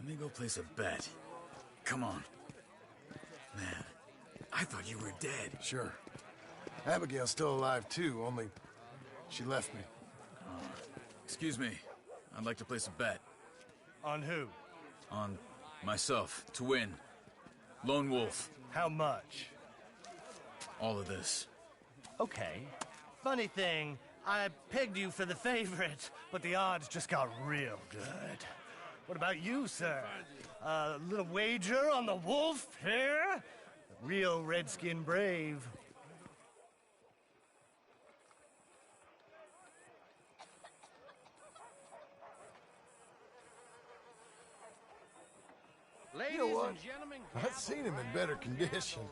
me go place a bet. Come on. Man, I thought you were dead. Sure. Abigail's still alive too, only she left me. Excuse me. I'd like to place a bet. On who? On myself, to win. Lone Wolf. How much? All of this. Okay. Funny thing, I pegged you for the favorite, but the odds just got real good. What about you, sir? A little wager on the wolf here? Real redskin brave. You know what? I've seen him in better condition.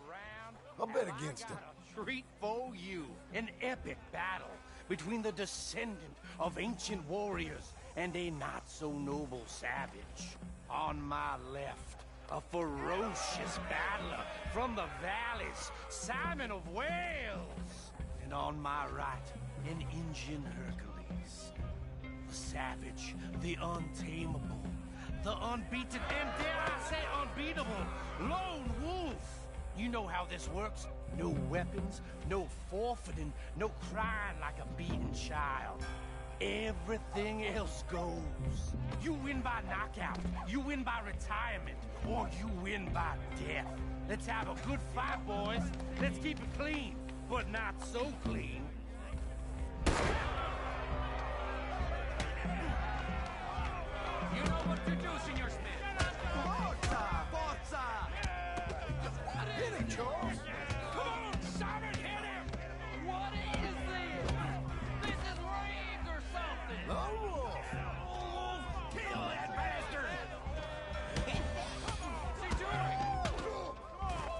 I'll bet against him. Treat for you. An epic battle between the descendant of ancient warriors and a not-so-noble savage. On my left, a ferocious battler from the valleys, Simon of Wales. And on my right, an Indian Hercules. The savage, the untamable, the unbeaten, and dare I say unbeatable, Lone Wolf. You know how this works. No weapons, no forfeiting, no crying like a beaten child. Everything else goes. You win by knockout, you win by retirement, or you win by death. Let's have a good fight, boys. Let's keep it clean, but not so clean. You know what to do, Senor Smith. Forza! Forza! Hit him, Charles! Come on, Simon, hit him! What is this? This is rigged or something! Lone Wolf! Kill that bastard! See to it!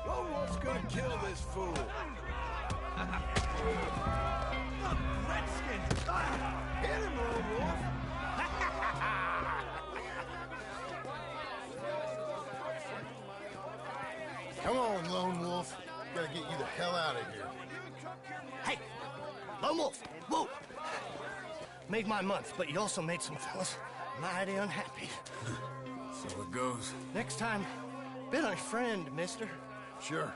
Lone Wolf's gonna kill this fool! Redskin! Hit him, Lone Wolf! Come on, Lone Wolf. Gotta get you the hell out of here. Hey! Lone Wolf! Whoa! Made my month, but you also made some fellas mighty unhappy. So it goes. Next time, been a friend, mister. Sure.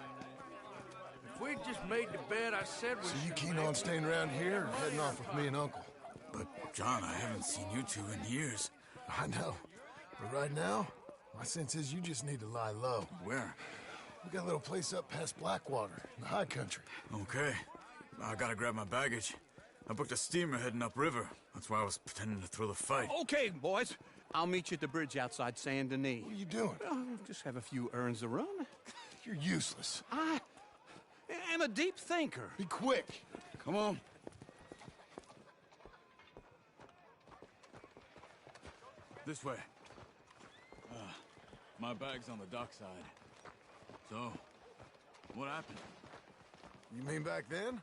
If we just made the bed I said we So you should keen make- on staying around here or heading off with me and Uncle? But, John, I haven't seen you two in years. I know. But right now, my sense is you just need to lie low. Where? We got a little place up past Blackwater, in the high country. Okay. I gotta grab my baggage. I booked a steamer heading upriver. That's why I was pretending to throw the fight. Okay, boys. I'll meet you at the bridge outside Saint Denis. What are you doing? Just have a few errands to run. You're useless. I am a deep thinker. Be quick. Come on. This way. My bag's on the dockside. So, what happened? You mean back then?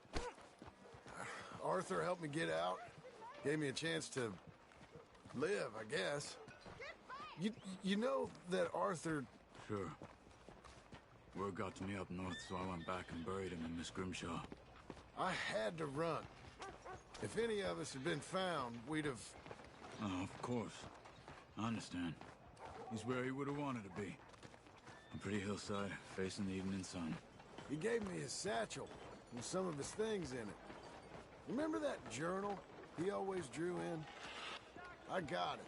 Arthur helped me get out. Gave me a chance to live, I guess. You know that Arthur... Sure. Word got to me up north, so I went back and buried him in Miss Grimshaw. I had to run. If any of us had been found, we'd have... Oh, of course. I understand. He's where he would have wanted to be. A pretty hillside, facing the evening sun. He gave me his satchel with some of his things in it. Remember that journal he always drew in? I got it.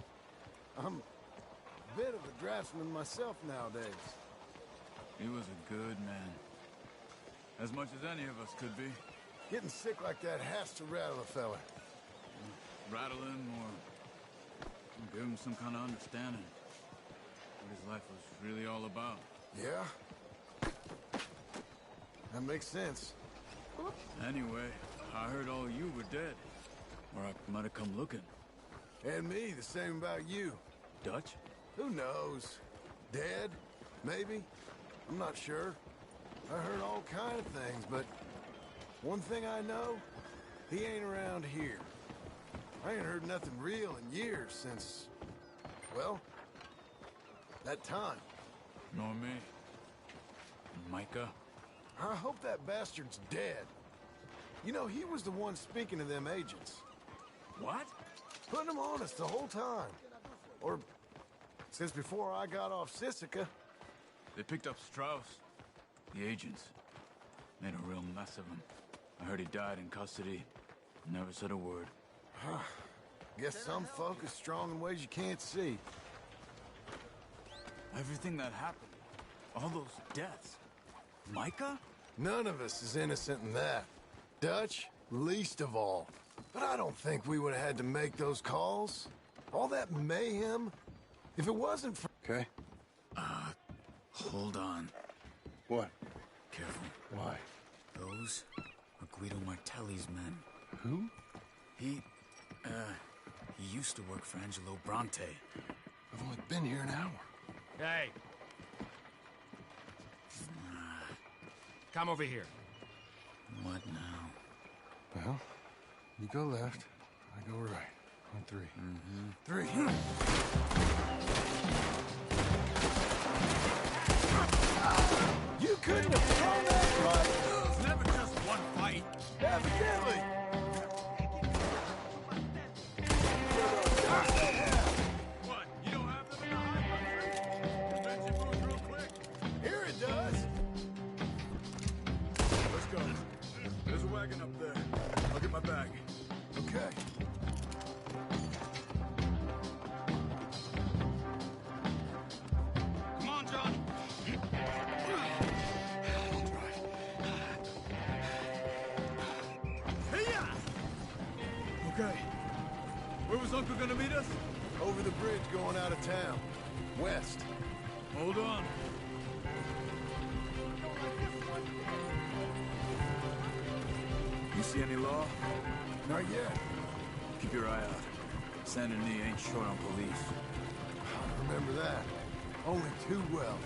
I'm a bit of a draftsman myself nowadays. He was a good man. As much as any of us could be. Getting sick like that has to rattle a fella. Rattle him or give him some kind of understanding. What his life was really all about. Yeah? That makes sense. Anyway, I heard all you were dead. Or I might have come looking. And me, the same about you. Dutch? Who knows? Dead? Maybe? I'm not sure. I heard all kind of things, but one thing I know, he ain't around here. I ain't heard nothing real in years since, well, that time. Nor me. Micah? I hope that bastard's dead. You know, he was the one speaking to them agents. What? Putting them on us the whole time. Or Since before I got off Sisika. They picked up Strauss. The agents. Made a real mess of him. I heard he died in custody. Never said a word. Guess some folk is strong in ways you can't see. Everything that happened. All those deaths. Micah? None of us is innocent in that. Dutch, least of all. But I don't think we would have had to make those calls. All that mayhem. If it wasn't for... Okay. Hold on. What? Careful. Why? Those are Guido Martelli's men. Who? He used to work for Angelo Bronte. I've only been here an hour. Hey. Come over here. What now? Well, you go left, I go right. On three. Three. You couldn't have thrown that right. It's never just one fight. Evidently. What? You don't have them in the high country? The engine moves real quick. Here it does. Let's go. There's a wagon up there. I'll get my bag. Okay. Come on, John. Okay. Where was Uncle gonna meet us? Over the bridge going out of town. West. Hold on. You see any law? Not yet. Keep your eye out. Saint Denis ain't short on police. Remember that. Only too well.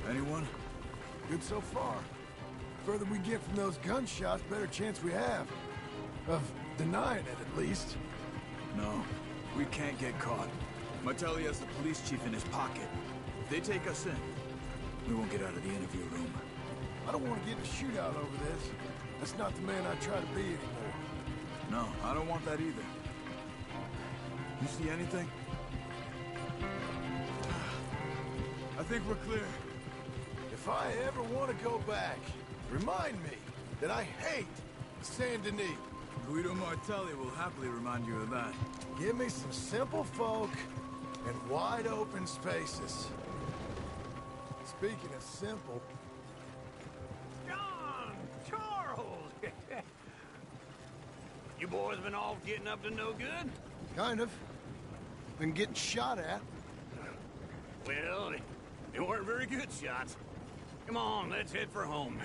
Anyone? Good so far. Further we get from those gunshots, better chance we have. Of denying it, at least. No. We can't get caught. Martelli has the police chief in his pocket. If they take us in, we won't get out of the interview room. I don't want to get in a shootout over this. That's not the man I try to be anymore. No, I don't want that either. You see anything? I think we're clear. If I ever want to go back, remind me that I hate Saint Denis. Guido Martelli will happily remind you of that. Give me some simple folk and wide open spaces. Speaking of simple, John! Charles! You boys been off getting up to no good? kind of. Been getting shot at. Well, they weren't very good shots. Come on, let's head for home.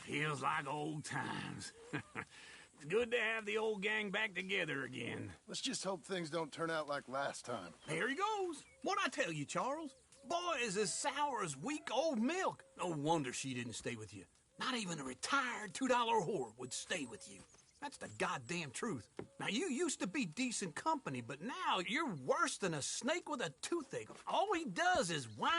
Feels like old times. It's good to have the old gang back together again. Let's just hope things don't turn out like last time. There he goes. What'd I tell you, Charles? Boy is as sour as weak old milk. No wonder she didn't stay with you. Not even a retired $2 whore would stay with you. That's the goddamn truth. Now, you used to be decent company, but now you're worse than a snake with a toothache. All he does is whine,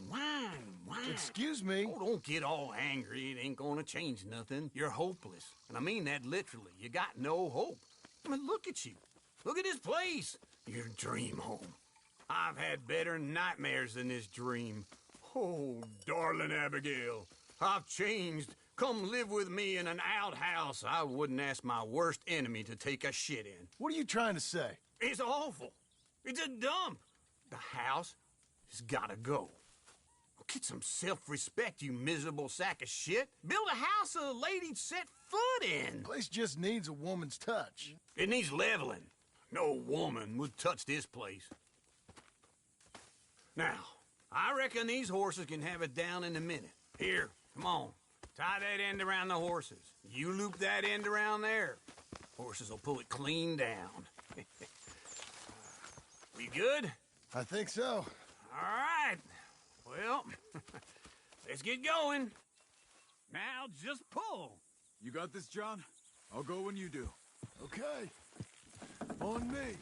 whine, whine. Excuse me? Oh, don't get all angry. It ain't gonna change nothing. You're hopeless. And I mean that literally. You got no hope. I mean, look at you. Look at this place. Your dream home. I've had better nightmares than this dream. Oh, darling Abigail, I've changed. Come live with me in an outhouse I wouldn't ask my worst enemy to take a shit in. What are you trying to say? It's awful. It's a dump. The house has gotta go. Get some self-respect, you miserable sack of shit. Build a house a lady'd set foot in. The place just needs a woman's touch. It needs leveling. No woman would touch this place. Now, I reckon these horses can have it down in a minute. Here, come on. Tie that end around the horses. You loop that end around there. Horses will pull it clean down. We good? I think so. All right. Well, let's get going. Now just pull. You got this, John? I'll go when you do. Okay. On me.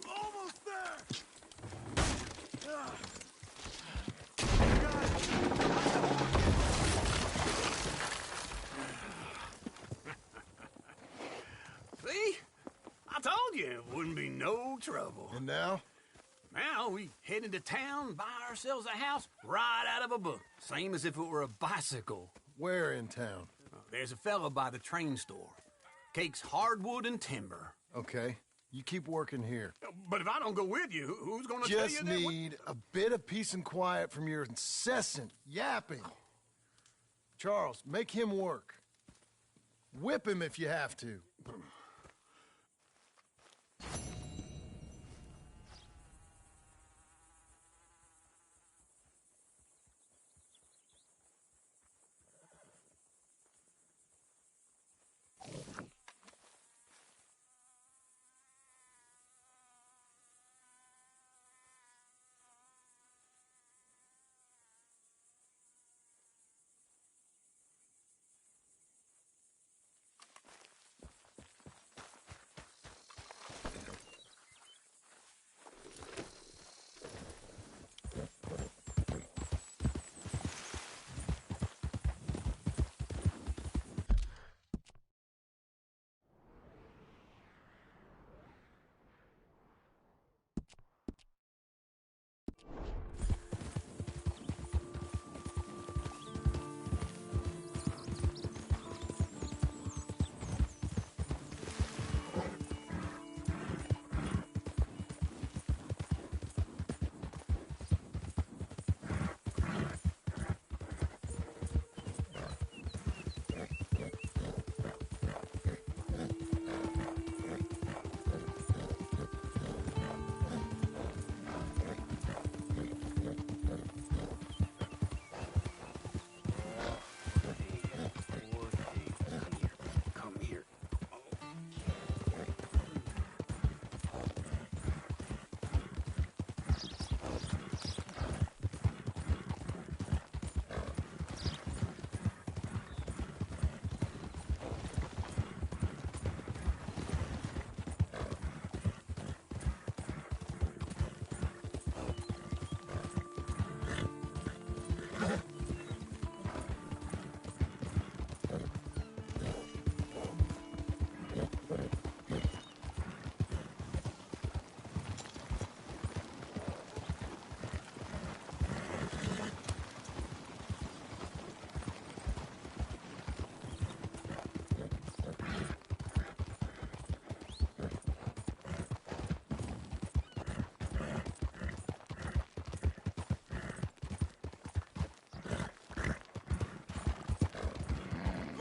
Almost there! See? I told you it wouldn't be no trouble. And now? Now we head into town, buy ourselves a house right out of a book. Same as if it were a bicycle. Where in town? There's a fella by the train store. Cakes hardwood and timber. Okay. You keep working here. But if I don't go with you, who's gonna tell you Just that? need a bit of peace and quiet from your incessant yapping. Charles, make him work. Whip him if you have to.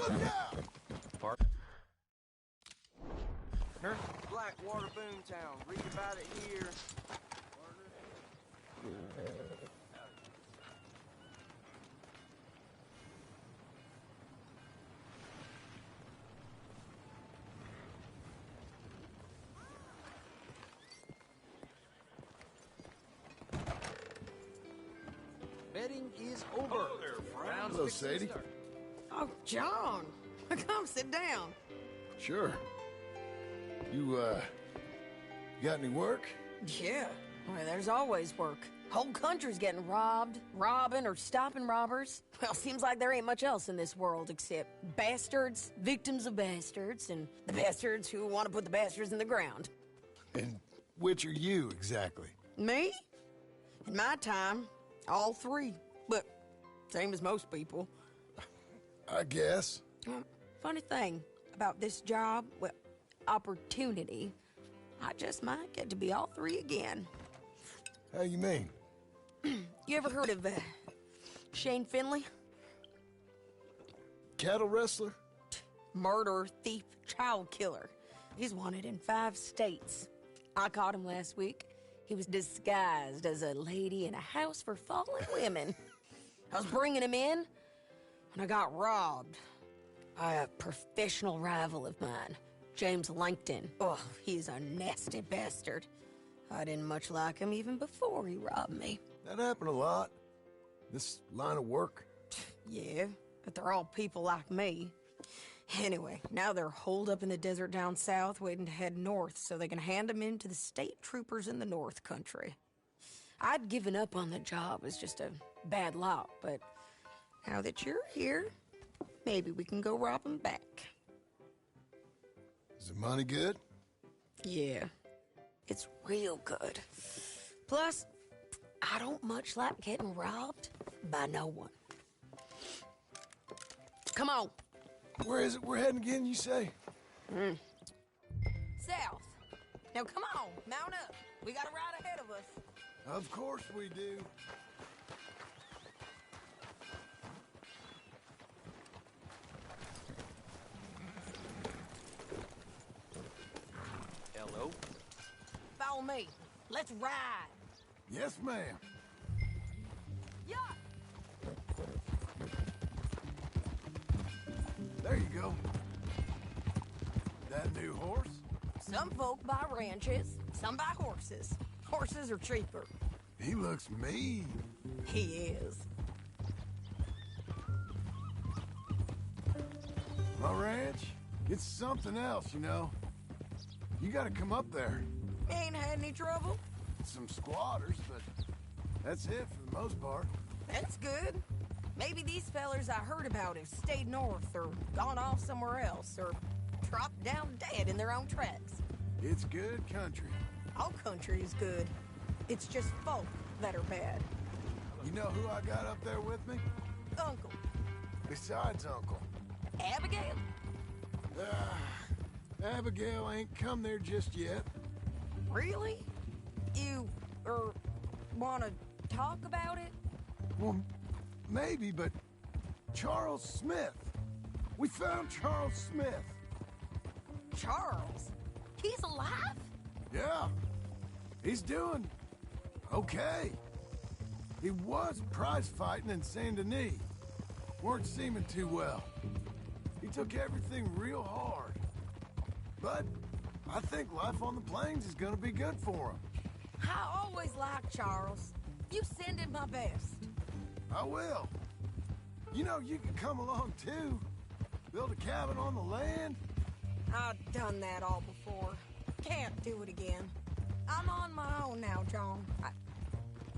Look out! Blackwater Boomtown. Read about it here. Betting is over. Rounds Hello, fixing to Sadie. start. Oh, John. Come sit down. Sure. You got any work? Yeah. Well, there's always work. Whole country's getting robbed, robbing, or stopping robbers. Well, seems like there ain't much else in this world except bastards, victims of bastards, and the bastards who want to put the bastards in the ground. And which are you, exactly? Me? In my time, all three. But same as most people. I guess. Funny thing about this job, well, opportunity, I just might get to be all three again. How you mean? You ever heard of Shane Finley? Cattle wrestler? Murderer, thief, child killer. He's wanted in 5 states. I caught him last week. He was disguised as a lady in a house for fallen women. I was bringing him in, and I got robbed by a professional rival of mine, James Langton. Oh, he's a nasty bastard. I didn't much like him even before he robbed me. That happened a lot. This line of work. Yeah, but they're all people like me. Anyway, now they're holed up in the desert down south waiting to head north so they can hand them in to the state troopers in the north country. I'd given up on the job as just a bad lot, but now that you're here, maybe we can go rob them back. Is the money good? Yeah, it's real good. Plus, I don't much like getting robbed by no one. Come on. Where is it we're heading again, you say? South. Now come on, mount up. We got a ride ahead of us. Of course we do. Hello. Follow me. Let's ride. Yes, ma'am. Yeah. There you go. That new horse? Some folk buy ranches, some buy horses. Horses are cheaper. He looks mean. He is. My ranch, it's something else, you know. You gotta come up there. Ain't had any trouble? Some squatters, but that's it for the most part. That's good. Maybe these fellers I heard about have stayed north or gone off somewhere else or dropped down dead in their own tracks. It's good country. All country is good. It's just folk that are bad. You know who I got up there with me? Uncle. Besides Uncle. Abigail? Abigail ain't come there just yet. Really? You, wanna talk about it? Well, maybe, but Charles Smith. We found Charles Smith. Charles? He's alive? Yeah. He's doing okay. He was prize fighting in Saint Denis. Weren't seeming too well. He took everything real hard. But I think life on the plains is gonna be good for him. I always liked Charles. You send him my best. I will. You know, you can come along too. Build a cabin on the land. I've done that all before. Can't do it again. I'm on my own now, John.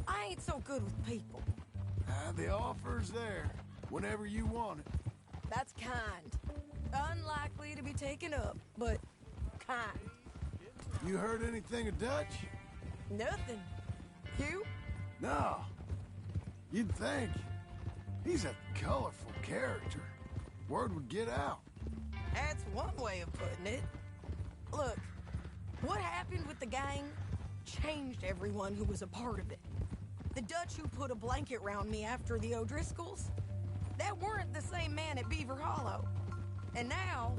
I ain't so good with people. The offer's there, whenever you want it. That's kind. Unlikely to be taken up, but kind. You heard anything of Dutch? Nothing. You? No. You'd think. He's a colorful character. Word would get out. That's one way of putting it. Look, what happened with the gang changed everyone who was a part of it. The Dutch who put a blanket round me after the O'Driscolls, that weren't the same man at Beaver Hollow. And now,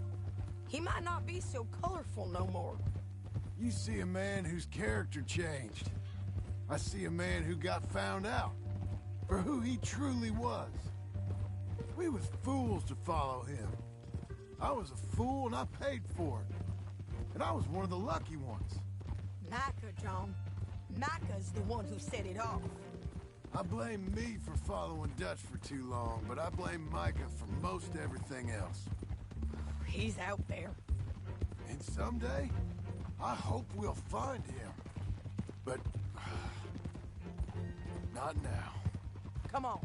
he might not be so colorful no more. You see a man whose character changed. I see a man who got found out for who he truly was. We was fools to follow him. I was a fool and I paid for it. And I was one of the lucky ones. Micah, John. Micah's the one who set it off. I blame me for following Dutch for too long, but I blame Micah for most everything else. He's out there. And someday, I hope we'll find him. But not now. Come on.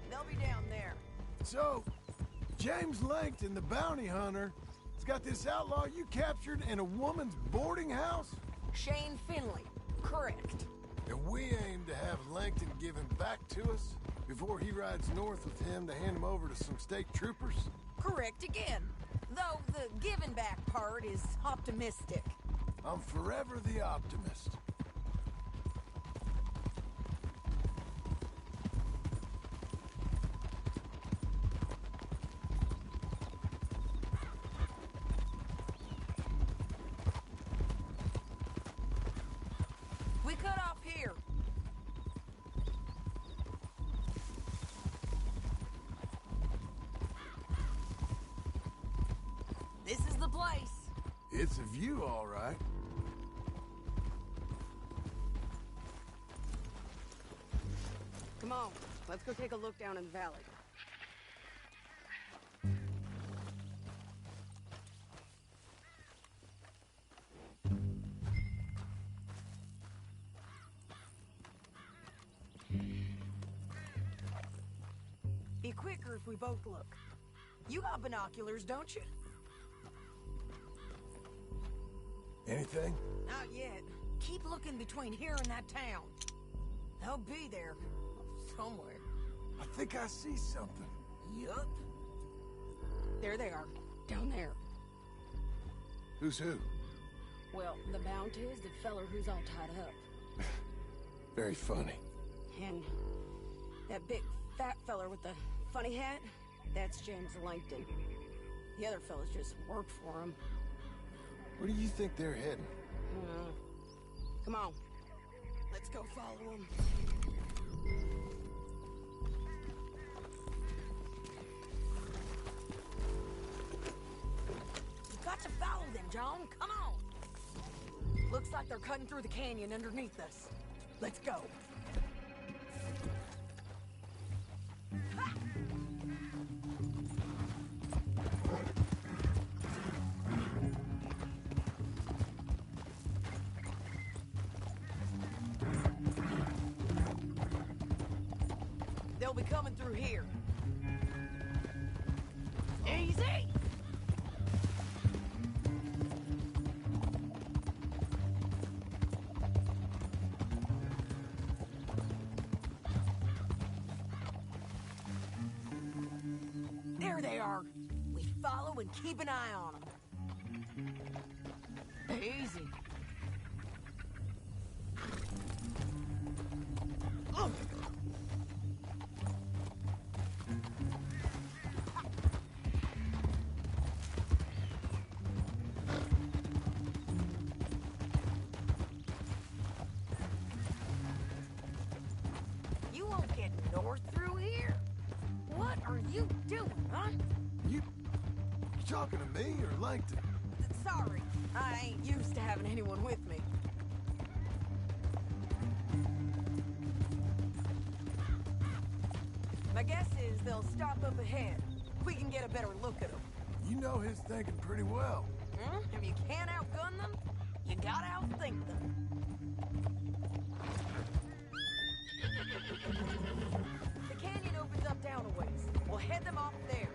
They'll be down there. So, James Langton, the bounty hunter, has got this outlaw you captured in a woman's boarding house? Shane Finley. Correct. And we aim to have Langton give him back to us before he rides north with him to hand him over to some state troopers? Correct again. Though the giving back part is optimistic. I'm forever the optimist. We cut off here. This is the place. It's a view, all right. Come on, let's go take a look down in the valley. Be quicker if we both look. You got binoculars, don't you? Anything? Not yet. Keep looking between here and that town. They'll be there. Somewhere. I think I see something. Yup. There they are. Down there. Who's who? Well, the bounty is the feller who's all tied up. Very funny. And that big fat feller with the funny hat, that's James Langton. The other fellas just work for him. Where do you think they're heading? Come on. Let's go follow him. You've got to follow them, John. Come on. Looks like they're cutting through the canyon underneath us. Let's go. Ha! They'll be coming through here. Easy! There they are. We follow and keep an eye on them. Easy. Oh. You won't get north through here. What are you doing, huh? You talking to me or Langton? Sorry, I ain't used to having anyone with me. My guess is they'll stop up ahead. We can get a better look at them. You know his thinking pretty well. If you can't outgun them, you gotta outthink them. The canyon opens up down a ways. We'll head them off there.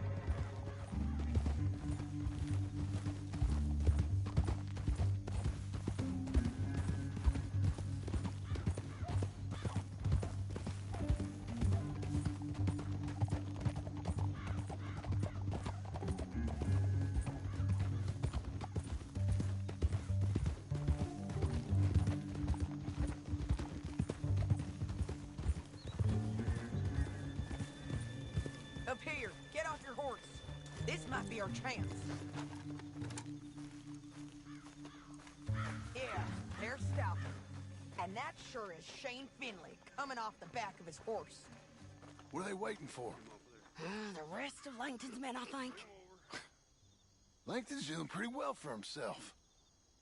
Up here, get off your horse. This might be our chance. Yeah, there's Stalker. And that sure is Shane Finley coming off the back of his horse. What are they waiting for? The rest of Langton's men, I think. Langton's doing pretty well for himself.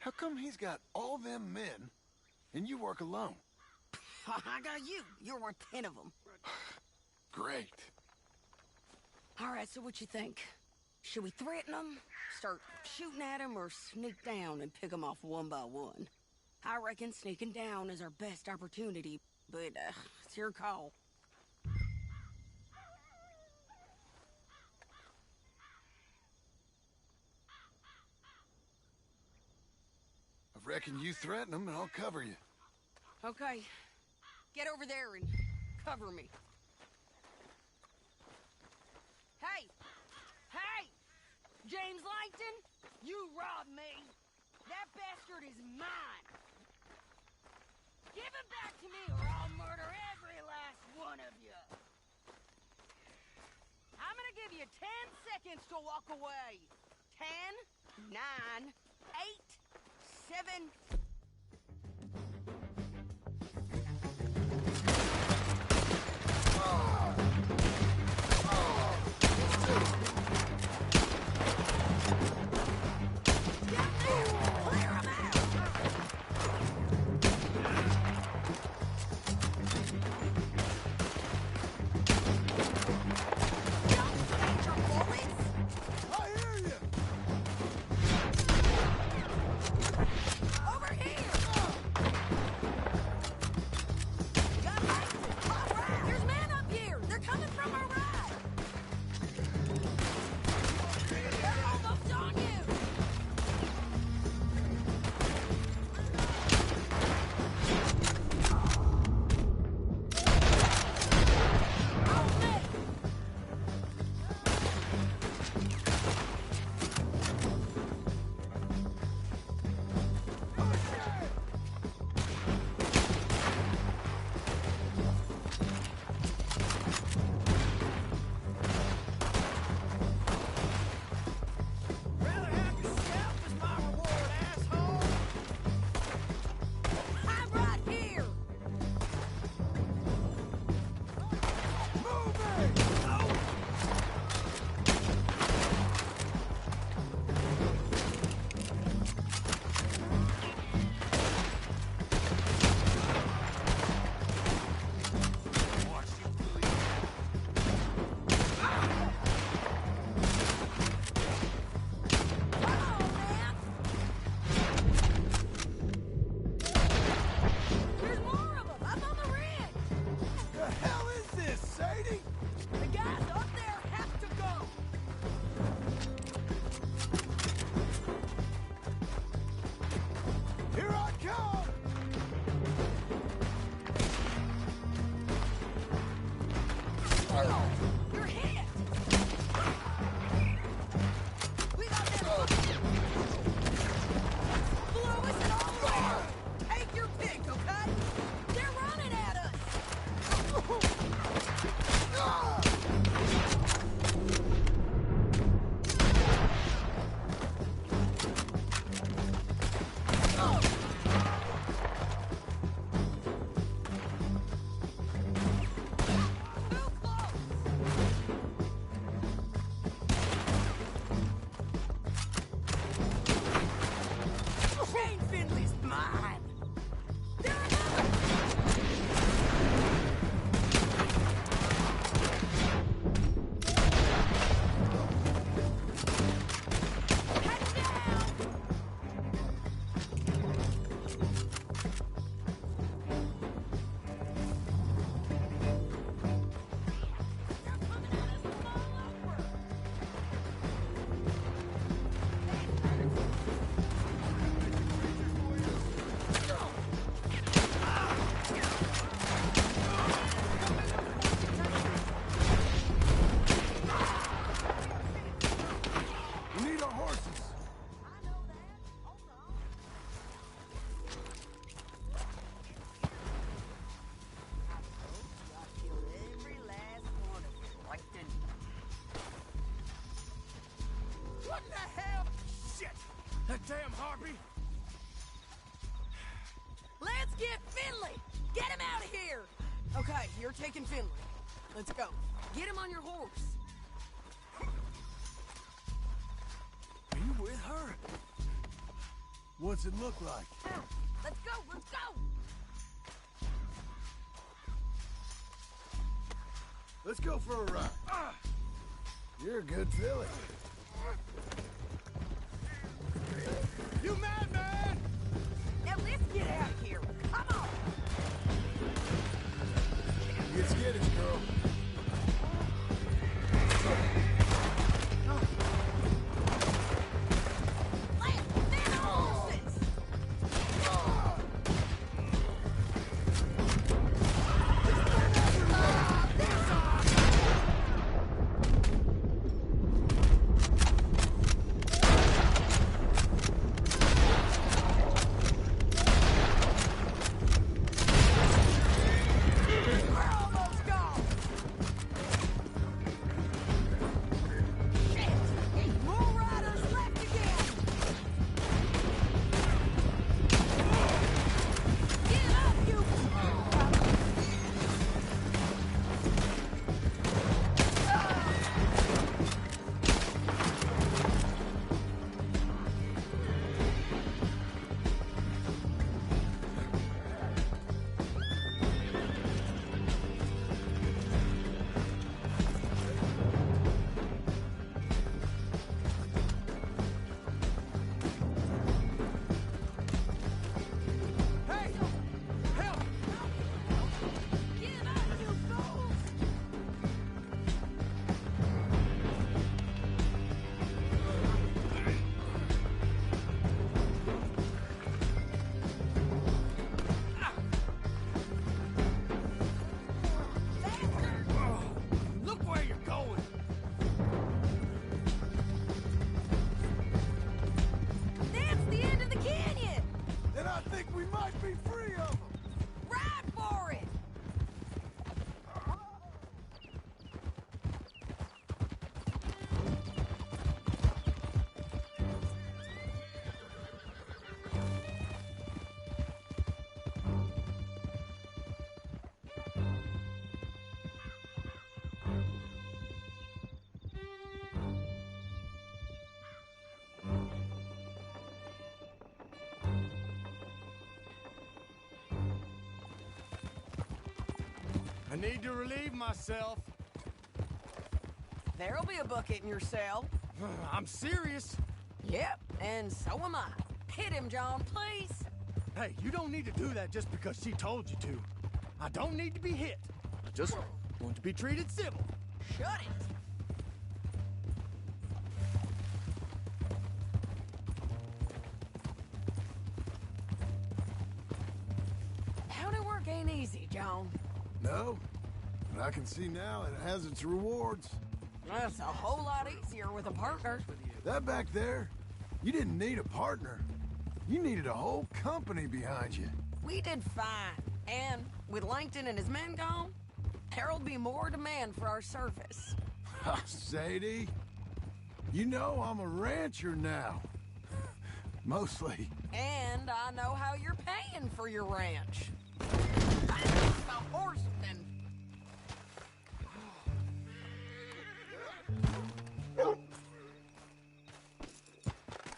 How come he's got all them men, and you work alone? I got you. You're worth 10 of them. Great. All right, so what you think? Should we threaten them, start shooting at them, or sneak down and pick them off one by one? I reckon sneaking down is our best opportunity, but it's your call. I reckon you threaten them, and I'll cover you. Okay, get over there and cover me. Hey! Hey! James Langton, you robbed me. That bastard is mine. Give him back to me or I'll murder every last one of you. I'm gonna give you 10 seconds to walk away. 10, 9, 8, 7... Over right, you're taking Finley. Let's go. Get him on your horse. Are you with her? What's it look like? Let's go, let's go! Let's go for a ride. You're a good filly. You mad, man? Now let's get out of here. Come on! Get skittish, girl. I need to relieve myself. There'll be a bucket in your cell. I'm serious. Yep, and so am I. Hit him, John, please. Hey, you don't need to do that just because she told you to. I don't need to be hit. I just want to be treated civil. Shut it. County work ain't easy, John. No, but I can see now it has its rewards. That's a whole lot easier with a partner. That back there, you didn't need a partner. You needed a whole company behind you. We did fine. And with Langton and his men gone, there'll be more demand for our service. Sadie, you know I'm a rancher now. Mostly. And I know how you're paying for your ranch. A horseman.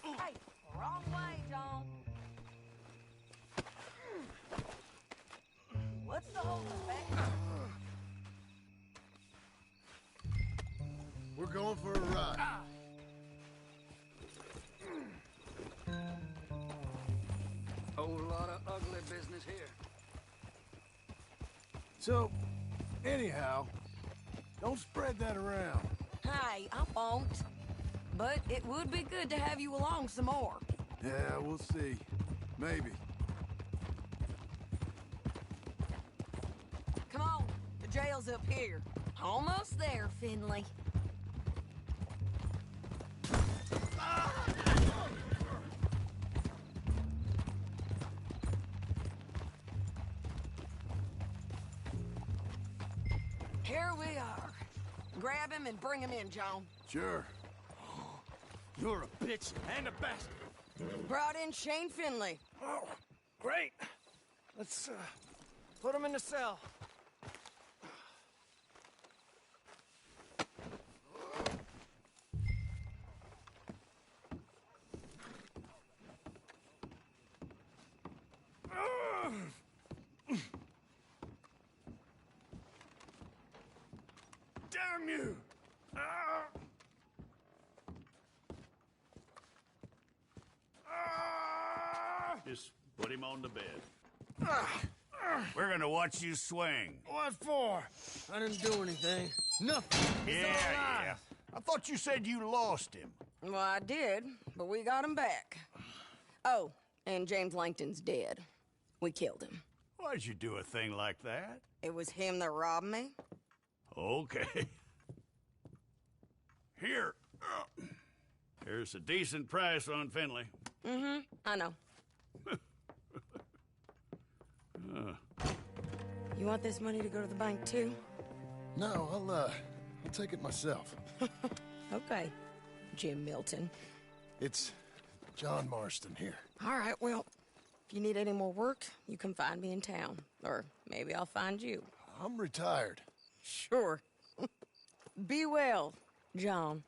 Hey, wrong way, John. What's the whole effect? We're going for a ride. Whole lot of ugly business here. So, anyhow, don't spread that around. Hey, I won't. But it would be good to have you along some more. Yeah, we'll see. Maybe. Come on, the jail's up here. Almost there, Finley. Here we are. Grab him and bring him in, John. Sure. You're a bitch and a bastard. Brought in Shane Finley. Oh, great. Let's put him in the cell. Damn you! Ah! Ah! Just put him on the bed. We're gonna watch you swing. What for? I didn't do anything. Nothing. Yeah. I thought you said you lost him. Well, I did, but we got him back. Oh, and James Langton's dead. We killed him. Why'd you do a thing like that? It was him that robbed me. Okay. Here. Here's a decent price on Finley. Mm-hmm, I know. You want this money to go to the bank, too? No, I'll take it myself. Okay, Jim Milton. It's John Marston here. All right, well, if you need any more work, you can find me in town. Or maybe I'll find you. I'm retired. Sure. Be well, John.